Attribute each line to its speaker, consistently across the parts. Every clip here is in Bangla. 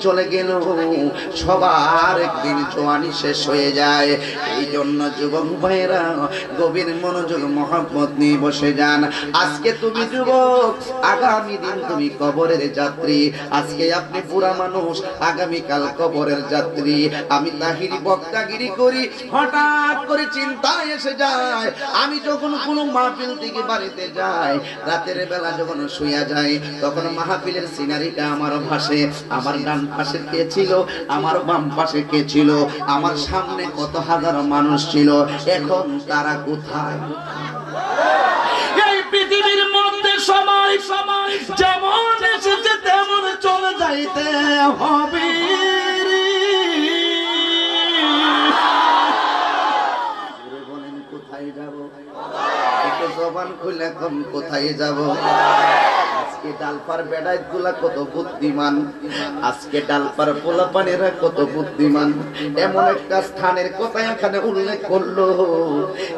Speaker 1: চলে গেল, সবার একদিন জওয়ানি শেষ হয়ে যায়। এই জন্য যুবক ভাইরা গভীর মনোযোগ মহব্বত নিয়ে বসে যান। আজকে তুমি যুবক, আগামী দিন তুমি কবরের যাত্রী। আজকে আপনি বুড়া মানুষ, আগামীকাল কবরের যাত্রী। আমি তাহিরি বক্তাগিরি করি, হঠাৎ করে চিন্তায় এসে যায়, আমি যখন কোনো মাহফিল থেকে বাড়িতে যাই, রাতের বেলা যখন শুয়ে যাই, তখন মাহফিলের সিনারিটা আমার ভাসে। আমার ডান পাশে কে ছিল, আমার বাম পাশে কে ছিল, আমার সামনে কত হাজার মানুষ ছিল, এখন তারা কোথায়? এই পৃথিবীর মধ্যে সময় যেমন এসেছে তেমন চলে যাইতে হবে। বলেন কোথায় যাব? একটু জবান খুলে এখন কোথায় যাব? আজকে ডালপার বেড়াইত গুলা কত বুদ্ধিমান, আজকে ডালপার পোলাপানেরা কত বুদ্ধিমান। এমন একটা স্থানের কথা এখানে উল্লেখ করলো,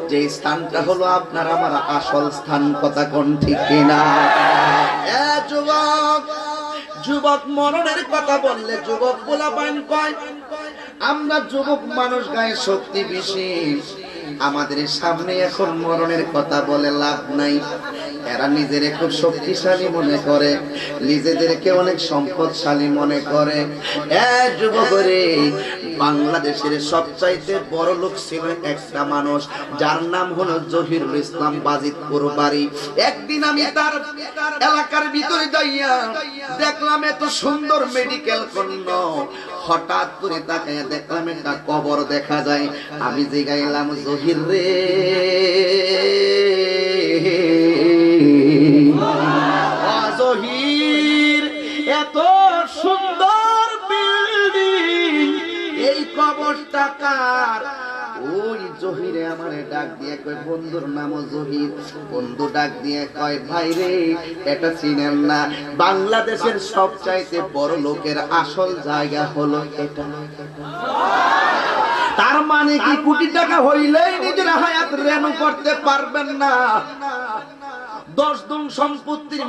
Speaker 1: যে স্থানটা হলো আপনার আমার আসল স্থান। কথা কোন ঠিক কিনা? যুবক, যুবক মরণের কথা বললে যুবক পোলাপান কয়, আমরা যুবক মানুষ গায়ে শক্তি বেশি, আমাদের সামনে এখন মরণের কথা বলে লাভ নাই। এরা নিজের খুব শক্তিশালী মনে করে, নিজেদেরকে অনেক সম্পদশালী মনে করে। যুবক রে, বাংলাদেশের সবচাইতে বড় লোক ছিল একটা মানুষ, যার নাম হলো জহিরুল ইসলাম বাজিতপুর বাড়ি। একদিন আমি তার এলাকার ভিতরে যাইয়া দেখলাম এত সুন্দর মেডিকেল কর্ণ, হঠাৎ করে তাকাইয়া দেখলাম একটা কবর দেখা যায়। আমি জিগাইলাম, জহির রে, জহির, এত সুন্দর বিল্ডিং, এই কবরটা কার? ওই জহিরে আমারে ডাক দিয়ে কয়, বন্ধুর নামও জহির। বন্ধু ডাক দিয়ে কয়, ভাই রে, এটা চিনেন না, বাংলাদেশের সবচাইতে বড় লোকের আসল জায়গা হলো এটা। তার মানে কি কোটি টাকা হইলেই নিজের হায়াত রেনু করতে পারবেন না? 10 গুণ সম্পত্তির